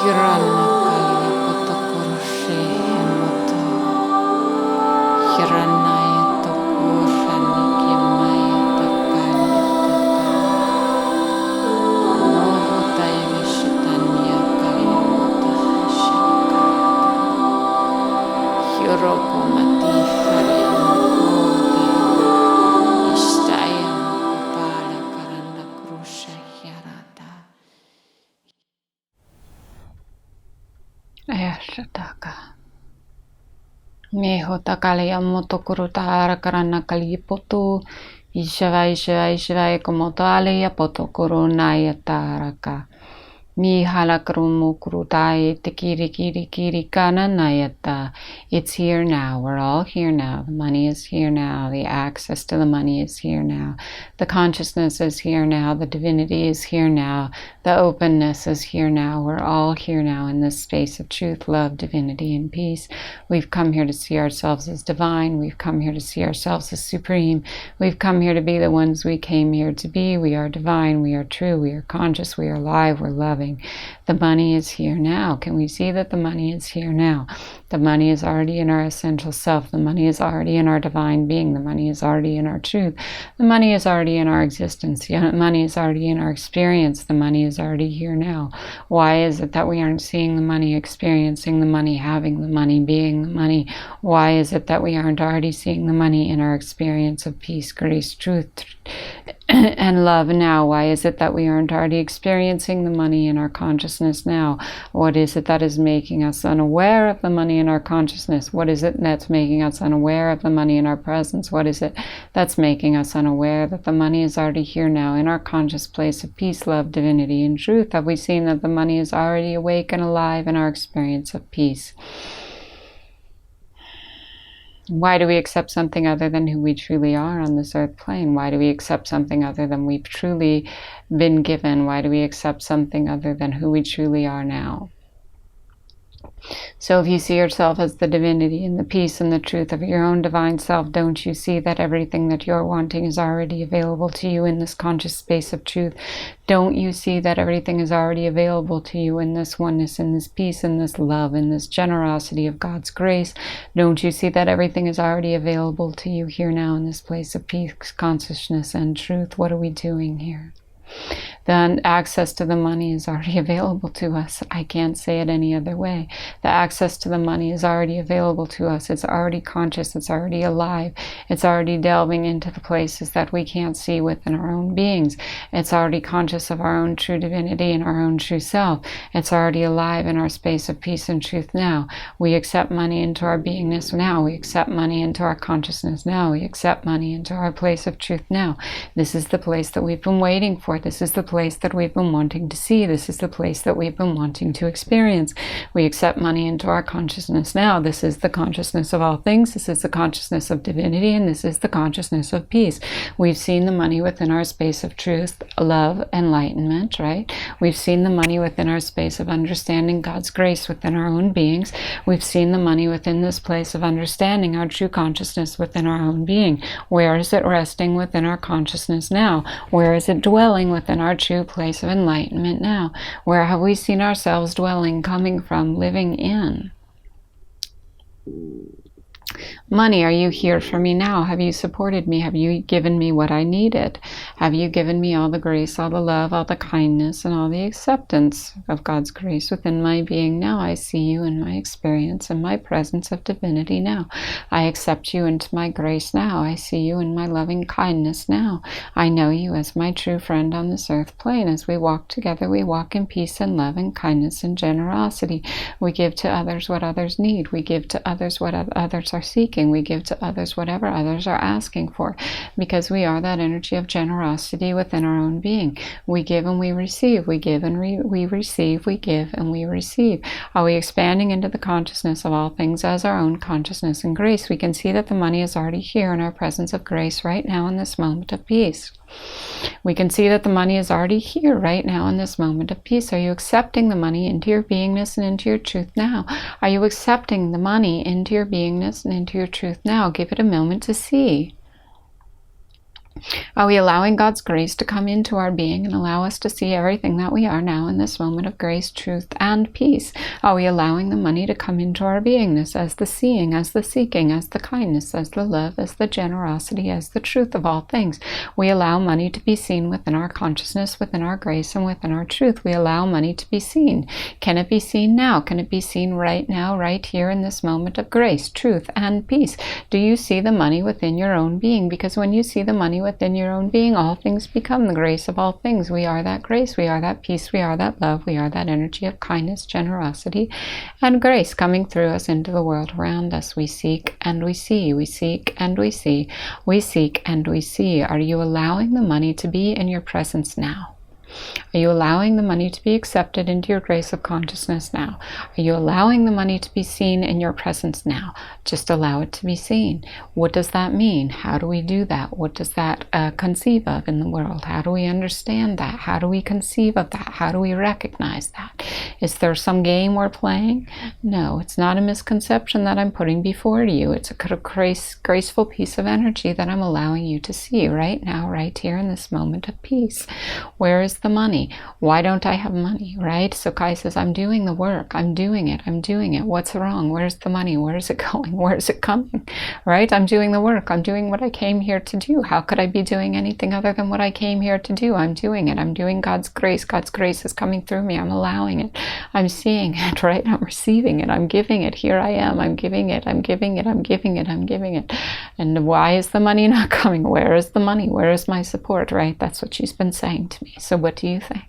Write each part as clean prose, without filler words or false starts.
Hiranna kalja potokurshi hemoto. Hirannaya tokurani kimaya takanya tata. Mohotaya vishitanya kalya potahashaka. Hirokomati haryamukode. Ishtaya mukupala karana krusha hyarata. Ayashataka. Meho takalaya motokurutara karana kalipoto. Ishvai komoto alaya potokurunaya taraka. Mi halakrumu krutai kiri kana nayata. It's here now. We're all here now. The money is here now. The access to the money is here now. The consciousness is here now. The divinity is here now. The openness is here now. We're all here now in this space of truth, love, divinity, and peace. We've come here to see ourselves as divine. We've come here to see ourselves as supreme. We've come here to be the ones we came here to be. We are divine. We are true. We are conscious. We are alive. We're loving. The money is here now. Can we see that the money is here now? The money is already in our essential self. The money is already in our divine being. The money is already in our truth. The money is already in our existence. The money is already in our experience. The money is already here now. Why is it that we aren't seeing the money, experiencing the money, having the money, being the money? Why is it that we aren't already seeing the money in our experience of peace, grace, truth, and love now? Why is it that we aren't already experiencing the money in our consciousness now? What is it that is making us unaware of the money in our consciousness? What is it that's making us unaware of the money in our presence? What is it that's making us unaware that the money is already here now in our conscious place of peace, love, divinity, and truth? Have we seen that the money is already awake and alive in our experience of peace? Why do we accept something other than who we truly are on this earth plane? Why do we accept something other than we've truly been given? Why do we accept something other than who we truly are now? So if you see yourself as the divinity and the peace and the truth of your own divine self, don't you see that everything that you're wanting is already available to you in this conscious space of truth? Don't you see that everything is already available to you in this oneness, in this peace, in this love, in this generosity of God's grace? Don't you see that everything is already available to you here now in this place of peace, consciousness, and truth? What are we doing here? Then access to the money is already available to us. I can't say it any other way. The access to the money is already available to us. It's already conscious. It's already alive. It's already delving into the places that we can't see within our own beings. It's already conscious of our own true divinity and our own true self. It's already alive in our space of peace and truth now. We accept money into our beingness now. We accept money into our consciousness now. We accept money into our place of truth now. This is the place that we've been waiting for. This is the place that we've been wanting to see. This is the place that we've been wanting to experience. We accept money into our consciousness now. This is the consciousness of all things. This is the consciousness of divinity, and this is the consciousness of peace. We've seen the money within our space of truth, love, enlightenment, right? We've seen the money within our space of understanding God's grace within our own beings. We've seen the money within this place of understanding our true consciousness within our own being. Where is it resting within our consciousness now? Where is it dwelling within our true place of enlightenment now? Where have we seen ourselves dwelling, coming from, living in? Money, are you here for me now? Have you supported me? Have you given me what I needed? Have you given me all the grace, all the love, all the kindness, and all the acceptance of God's grace within my being now? I see you in my experience and my presence of divinity now. I accept you into my grace now. I see you in my loving kindness now. I know you as my true friend on this earth plane. As we walk together, we walk in peace and love and kindness and generosity. We give to others what others need. We give to others what others are seeking. We give to others whatever others are asking for, because we are that energy of generosity within our own being. We give and we receive. We give and we receive. We give and we receive. Are we expanding into the consciousness of all things as our own consciousness and grace? We can see that the money is already here in our presence of grace right now in this moment of peace. We can see that the money is already here right now in this moment of peace. Are you accepting the money into your beingness and into your truth now? Are you accepting the money into your beingness and into your truth now? Give it a moment to see. Are we allowing God's grace to come into our being and allow us to see everything that we are now in this moment of grace, truth, and peace? Are we allowing the money to come into our beingness as the seeing, as the seeking, as the kindness, as the love, as the generosity, as the truth of all things? We allow money to be seen within our consciousness, within our grace, and within our truth. We allow money to be seen. Can it be seen now? Can it be seen right now, right here in this moment of grace, truth, and peace? Do you see the money within your own being? Because when you see the money within your own being, all things become the grace of all things. We are that grace, we are that peace, we are that love, we are that energy of kindness, generosity, and grace coming through us into the world around us. We seek and we see, we seek and we see, we seek and we see. Are you allowing the money to be in your presence now? Are you allowing the money to be accepted into your grace of consciousness now? Are you allowing the money to be seen in your presence now? Just allow it to be seen. What does that mean? How do we do that? What does that conceive of in the world? How do we understand that? How do we conceive of that? How do we recognize that? Is there some game we're playing? No, it's not a misconception that I'm putting before you. It's a graceful piece of energy that I'm allowing you to see right now, right here in this moment of peace. Where is the money? Why don't I have money, right? So Kai says, I'm doing the work. I'm doing it. I'm doing it. What's wrong? Where's the money? Where is it going? Where is it coming? Right? I'm doing the work. I'm doing what I came here to do. How could I be doing anything other than what I came here to do? I'm doing it. I'm doing God's grace. God's grace is coming through me. I'm allowing it. I'm seeing it, right? I'm receiving it. I'm giving it. Here I am. I'm giving it. I'm giving it. I'm giving it. I'm giving it. And why is the money not coming? Where is the money? Where is my support, right? That's what she's been saying to me. So what do you think?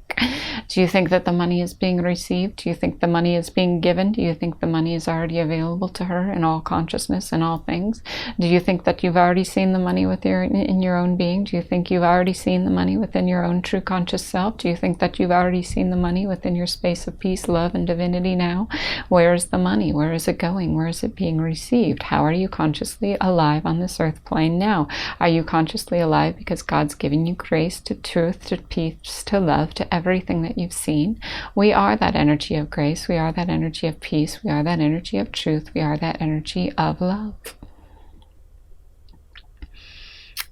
Do you think that the money is being received? Do you think the money is being given? Do you think the money is already available to her in all consciousness and all things? Do you think that you've already seen the money in your own being? Do you think you've already seen the money within your own true conscious self? Do you think that you've already seen the money within your space of peace, love, and divinity now? Where is the money? Where is it going? Where is it being received? How are you consciously alive on this earth plane now? Are you consciously alive because God's giving you grace, to truth, to peace, to love, to everything that you've seen? We are that energy of grace. We are that energy of peace. We are that energy of truth. We are that energy of love.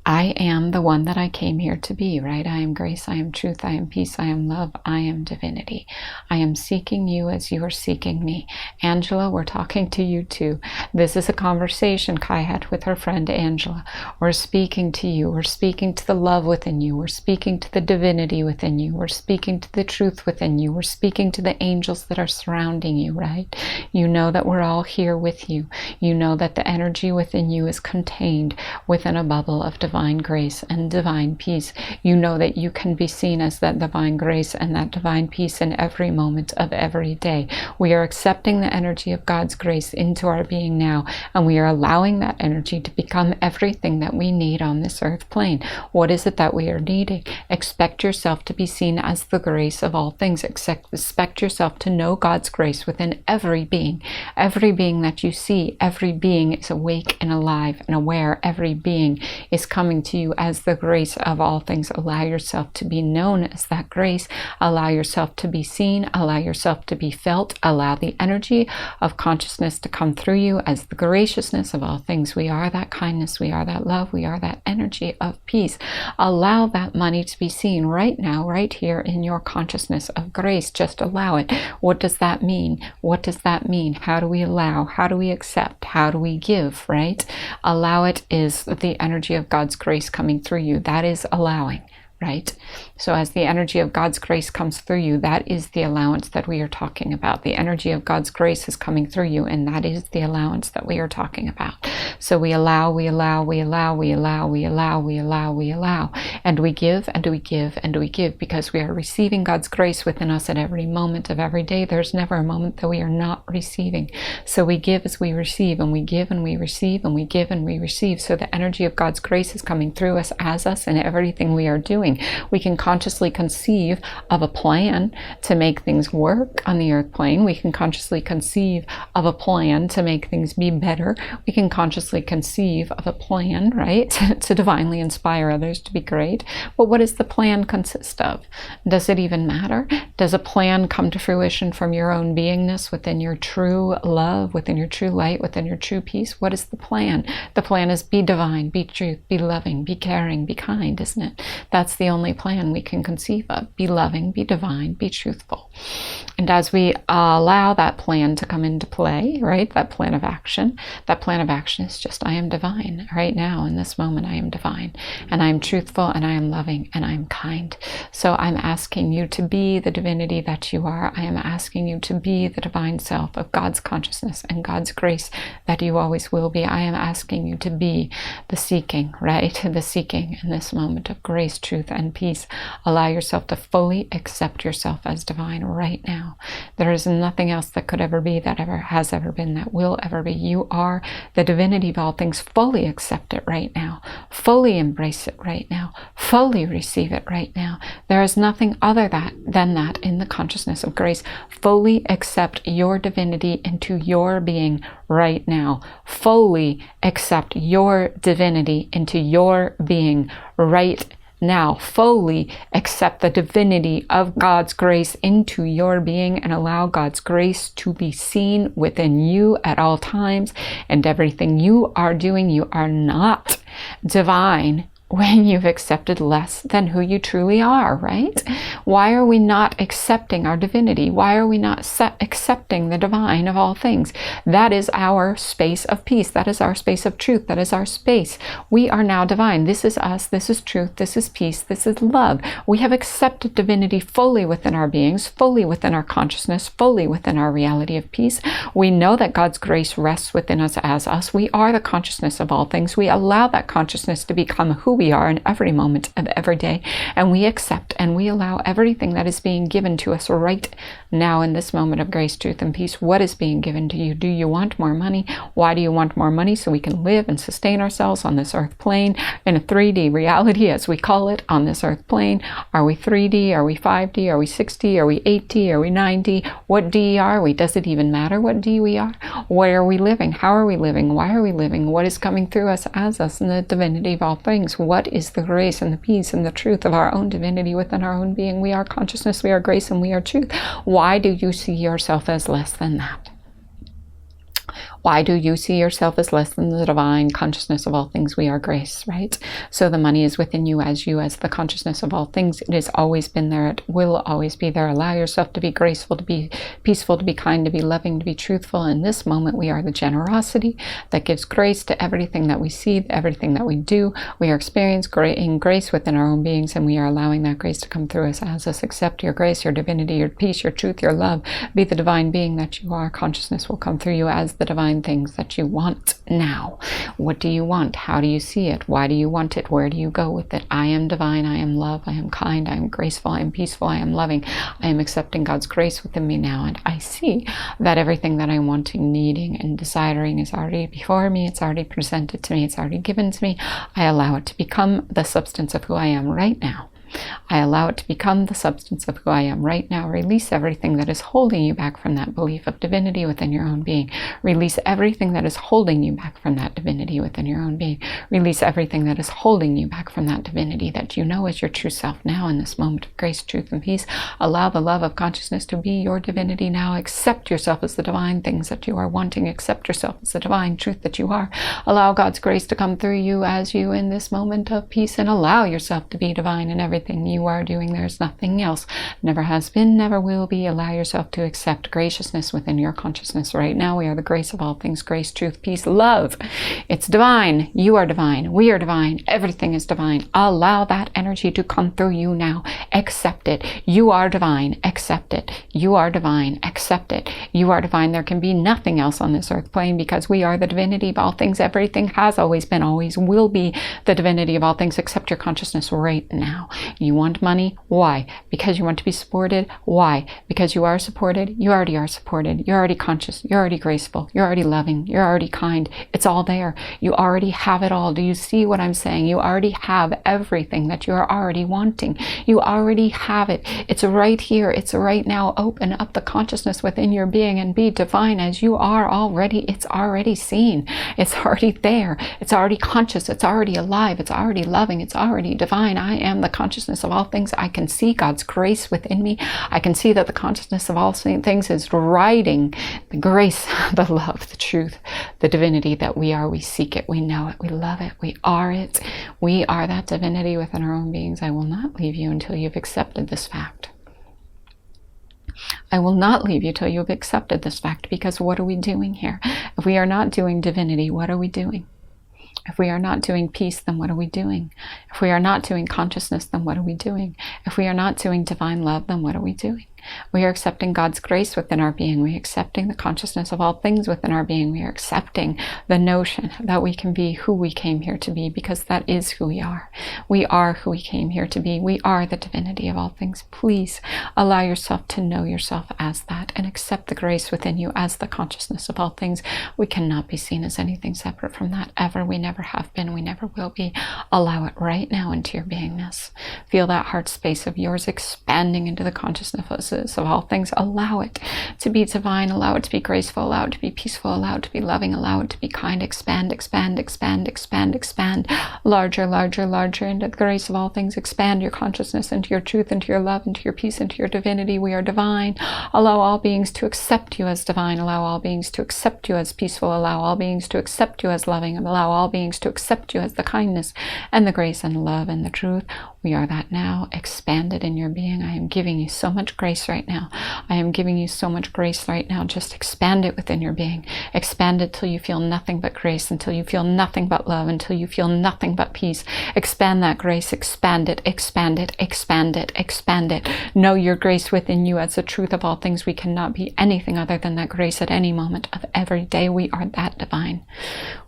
I am the one that I came here to be, right? I am grace, I am truth, I am peace, I am love, I am divinity. I am seeking you as you are seeking me. Angela, we're talking to you too. This is a conversation Kai had with her friend Angela. We're speaking to you. We're speaking to the love within you. We're speaking to the divinity within you. We're speaking to the truth within you. We're speaking to the angels that are surrounding you, right? You know that we're all here with you. You know that the energy within you is contained within a bubble of divine grace and divine peace. You know that you can be seen as that divine grace and that divine peace in every moment of every day. We are accepting the energy of God's grace into our being now, and we are allowing that energy to become everything that we need on this earth plane. What is it that we are needing? Expect yourself to be seen as the grace of all things. Expect yourself to know God's grace within every being. Every being that you see, every being is awake and alive and aware. Every being is coming to you as the grace of all things. Allow yourself to be known as that grace. Allow yourself to be seen. Allow yourself to be felt. Allow the energy of consciousness to come through you as the graciousness of all things. We are that kindness. We are that love. We are that energy of peace. Allow that money to be seen right now, right here in your consciousness of grace. Just allow it. What does that mean? What does that mean? How do we allow? How do we accept? How do we give, right? Allow it is the energy of God's grace coming through you. That is allowing, right? So as the energy of God's grace comes through you, that is the allowance that we are talking about. The energy of God's grace is coming through you, and that is the allowance that we are talking about. So we allow, we allow, we allow, we allow, we allow, we allow, we allow, and we give, and we give, and we give, because we are receiving God's grace within us at every moment of every day. There's never a moment that we are not receiving. So we give as we receive, and we give and we receive, and we give and we receive. So the energy of God's grace is coming through us, as us, in everything we are doing. living. We can consciously conceive of a plan to make things work on the earth plane. We can consciously conceive of a plan to make things be better. We can consciously conceive of a plan, right, to divinely inspire others to be great. But what does the plan consist of? Does it even matter? Does a plan come to fruition from your own beingness, within your true love, within your true light, within your true peace? What is the plan? The plan is be divine, be truth, be loving, be caring, be kind, isn't it? That's the only plan we can conceive of. Be loving, be divine, be truthful. And as we allow that plan to come into play, right, that plan of action is just, I am divine. Right now, in this moment, I am divine. And I am truthful, and I am loving, and I am kind. So I'm asking you to be the divinity that you are. I am asking you to be the divine self of God's consciousness and God's grace that you always will be. I am asking you to be the seeking, right? The seeking in this moment of grace, truth, and peace. Allow yourself to fully accept yourself as divine right now. There is nothing else that could ever be, that ever has ever been, that will ever be. You are the divinity of all things. Fully accept it right now. Fully embrace it right now. Fully receive it right now. There is nothing other than that in the consciousness of grace. Fully accept your divinity into your being right now. Fully accept your divinity into your being right now. Fully accept the divinity of God's grace into your being and allow God's grace to be seen within you at all times. And everything you are doing, you are not divine when you've accepted less than who you truly are, right? Why are we not accepting our divinity? Why are we not accepting the divine of all things? That is our space of peace. That is our space of truth. That is our space. We are now divine. This is us. This is truth. This is peace. This is love. We have accepted divinity fully within our beings, fully within our consciousness, fully within our reality of peace. We know that God's grace rests within us as us. We are the consciousness of all things. We allow that consciousness to become who we are in every moment of every day, and we accept and we allow everything that is being given to us right now in this moment of grace, truth, and peace. What is being given to you? Do you want more money? Why do you want more money? So we can live and sustain ourselves on this earth plane in a 3D reality, as we call it, on this earth plane. Are we 3D? Are we 5D? Are we 6D? Are we 8D? Are we 9D? What D are we? Does it even matter what D we are? Where are we living? How are we living? Why are we living? What is coming through us as us in the divinity of all things? What is the grace and the peace and the truth of our own divinity within our own being? We are consciousness, we are grace, and we are truth. Why do you see yourself as less than that? Why do you see yourself as less than the divine consciousness of all things? We are grace, right? So the money is within you as the consciousness of all things. It has always been there. It will always be there. Allow yourself to be graceful, to be peaceful, to be kind, to be loving, to be truthful. In this moment, we are the generosity that gives grace to everything that we see, everything that we do. We are experiencing grace within our own beings, and we are allowing that grace to come through us as us. Accept your grace, your divinity, your peace, your truth, your love. Be the divine being that you are. Consciousness will come through you as the divine things that you want now. What do you want? How do you see it? Why do you want it? Where do you go with it? I am divine. I am love. I am kind. I am graceful. I am peaceful. I am loving. I am accepting God's grace within me now. And I see that everything that I'm wanting, needing, and desiring is already before me. It's already presented to me. It's already given to me. I allow it to become the substance of who I am right now. I allow it to become the substance of who I am right now. Release everything that is holding you back from that belief of divinity within your own being. Release everything that is holding you back from that divinity within your own being. Release everything that is holding you back from that divinity that you know is your true self now in this moment of grace, truth, and peace. Allow the love of consciousness to be your divinity now. Accept yourself as the divine things that you are wanting. Accept yourself as the divine truth that you are. Allow God's grace to come through you as you in this moment of peace, and allow yourself to be divine in everything you are doing. There's nothing else. Never has been, never will be. Allow yourself to accept graciousness within your consciousness right now. We are the grace of all things, grace, truth, peace, love. It's divine. You are divine. We are divine. Everything is divine. Allow that energy to come through you now. Accept it. You are divine. Accept it. You are divine. Accept it. You are divine. There can be nothing else on this earth plane because we are the divinity of all things. Everything has always been, always will be the divinity of all things. Accept your consciousness right now. You want money. Why? Because you want to be supported. Why? Because you are supported. You already are supported. You're already conscious. You're already graceful. You're already loving. You're already kind. It's all there. You already have it all. Do you see what I'm saying? You already have everything that you are already wanting. You already have it. It's right here. It's right now. Open up the consciousness within your being and be divine as you are already. It's already seen. It's already there. It's already conscious. It's already alive. It's already loving. It's already divine. I am the consciousness of all things. I can see God's grace within me. I can see that the consciousness of all things is riding the grace, the love, the truth, the divinity that we are. We seek it. We know it. We love it. We are it. We are that divinity within our own beings. I will not leave you until you've accepted this fact. I will not leave you till you've accepted this fact, because what are we doing here? If we are not doing divinity, what are we doing? If we are not doing peace, then what are we doing? If we are not doing consciousness, then what are we doing? If we are not doing divine love, then what are we doing? We are accepting God's grace within our being. We are accepting the consciousness of all things within our being. We are accepting the notion that we can be who we came here to be, because that is who we are. We are who we came here to be. We are the divinity of all things. Please allow yourself to know yourself as that and accept the grace within you as the consciousness of all things. We cannot be seen as anything separate from that ever. We never have been. We never will be. Allow it right now into your beingness. Feel that heart space of yours expanding into the consciousness of all things. Allow it to be divine. Allow it to be graceful. Allow it to be peaceful. Allow it to be loving. Allow it to be kind. Expand, expand, expand, expand, expand. Larger, larger, larger into the grace of all things. Expand your consciousness into your truth, into your love, into your peace, into your divinity. We are divine. Allow all beings to accept you as divine. Allow all beings to accept you as peaceful. Allow all beings to accept you as loving. Allow all beings to accept you as the kindness and the grace and the love and the truth. We are that now. Expanded in your being. I am giving you so much grace right now. I am giving you so much grace right now. Just expand it within your being. Expand it till you feel nothing but grace, until you feel nothing but love, until you feel nothing but peace. Expand that grace. Expand it. Expand it. Expand it. Expand it. Know your grace within you as the truth of all things. We cannot be anything other than that grace at any moment of every day. We are that divine.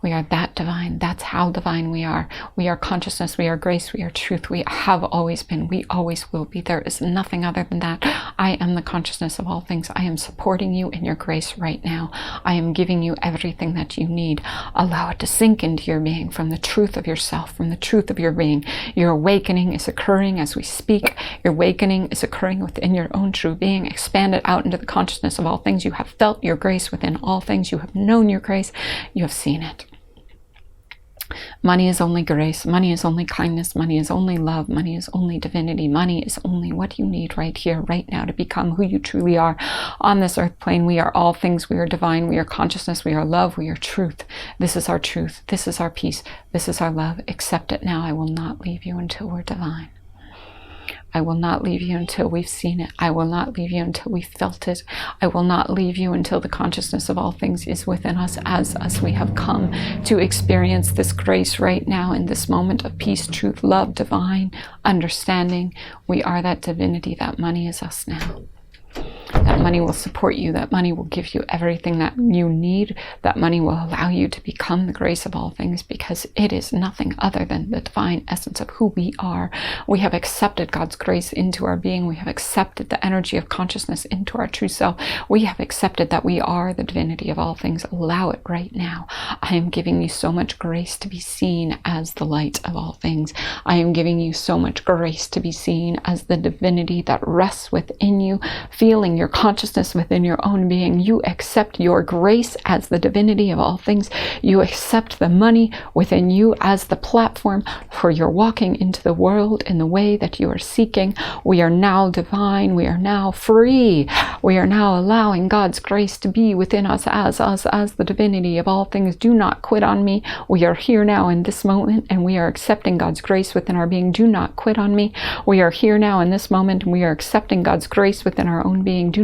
We are that divine. That's how divine we are. We are consciousness. We are grace. We are truth. We have always been. We always will be. There is nothing other than that. I am the consciousness of all things. I am supporting you in your grace right now. I am giving you everything that you need. Allow it to sink into your being from the truth of yourself, from the truth of your being. Your awakening is occurring as we speak. Your awakening is occurring within your own true being. Expand it out into the consciousness of all things. You have felt your grace within all things. You have known your grace. You have seen it. Money is only grace. Money is only kindness. Money is only love. Money is only divinity. Money is only what you need right here, right now, to become who you truly are on this earth plane. We are all things. We are divine. We are consciousness. We are love. We are truth. This is our truth. This is our peace. This is our love. Accept it now. I will not leave you until we're divine. I will not leave you until we've seen it. I will not leave you until we've felt it. I will not leave you until the consciousness of all things is within us as we have come to experience this grace right now in this moment of peace, truth, love, divine understanding. We are that divinity. That money is us now. That money will support you. That money will give you everything that you need. That money will allow you to become the grace of all things, because it is nothing other than the divine essence of who we are. We have accepted God's grace into our being. We have accepted the energy of consciousness into our true self. We have accepted that we are the divinity of all things. Allow it right now. I am giving you so much grace to be seen as the light of all things. I am giving you so much grace to be seen as the divinity that rests within you, feeling your consciousness within your own being. You accept your grace as the divinity of all things. You accept the money within you as the platform for your walking into the world in the way that you are seeking. We are now divine. We are now free. We are now allowing God's grace to be within us as the divinity of all things. Do not quit on me. We are here now in this moment, and we are accepting God's grace within our being. Do not quit on me. We are here now in this moment, and we are accepting God's grace within our own being. Do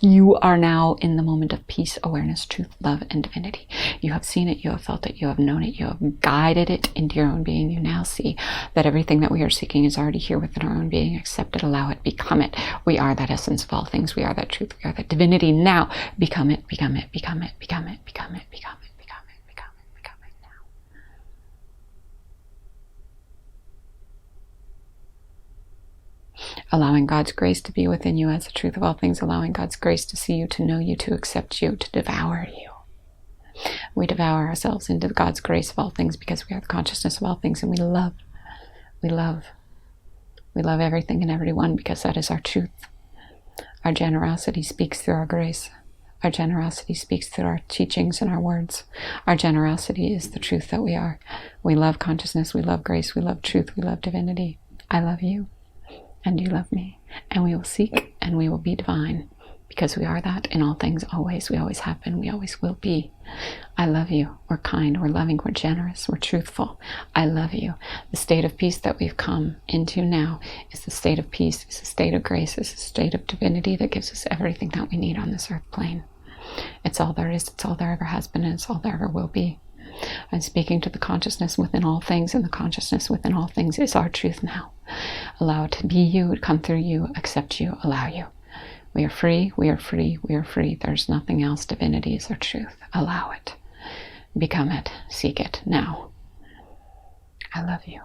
You are now in the moment of peace, awareness, truth, love, and divinity. You have seen it, you have felt it, you have known it, you have guided it into your own being. You now see that everything that we are seeking is already here within our own being. Accept it, allow it, become it. We are that essence of all things. We are that truth. We are that divinity. Now, become it, become it, become it, become it, become it, become it. Allowing God's grace to be within you as the truth of all things, allowing God's grace to see you, to know you, to accept you, to devour you. We devour ourselves into God's grace of all things because we are the consciousness of all things, and we love everything and everyone because that is our truth. Our generosity speaks through our grace. Our generosity speaks through our teachings and our words. Our generosity is the truth that we are. We love consciousness, we love grace, we love truth, we love divinity. I love you. And you love me, and we will seek, and we will be divine, because we are that in all things always. We always have been, we always will be. I love you. We're kind, we're loving, we're generous, we're truthful. I love you. The state of peace that we've come into now is the state of peace, is the state of grace, is the state of divinity that gives us everything that we need on this earth plane. It's all there is, it's all there ever has been, and it's all there ever will be. I'm speaking to the consciousness within all things, and the consciousness within all things is our truth now. Allow it to be you, come through you, accept you, allow you. We are free, we are free, we are free. There's nothing else. Divinity is our truth. Allow it. Become it. Seek it now. I love you.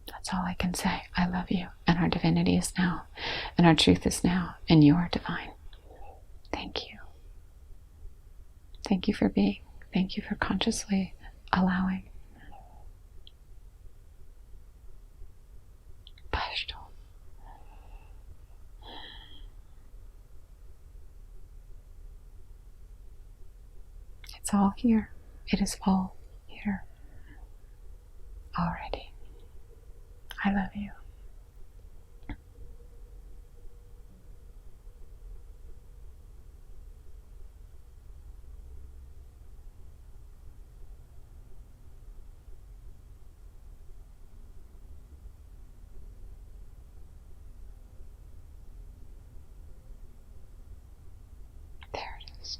That's all I can say. I love you. And our divinity is now. And our truth is now. And you are divine. Thank you. Thank you for being. Thank you for consciously allowing. It's all here. It is all here already. I love you. There it is.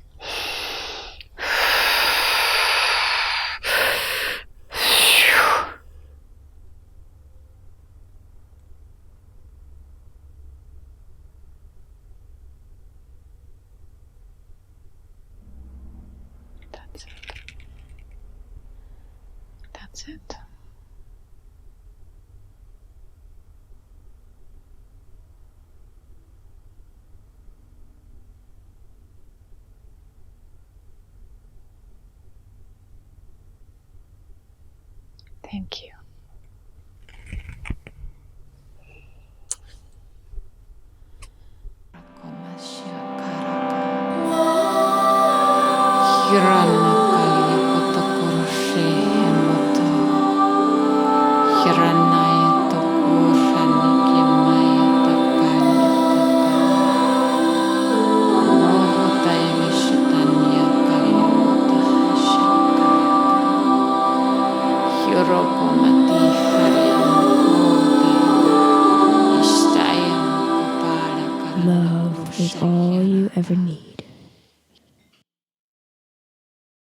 That's it. That's it. Thank you. You're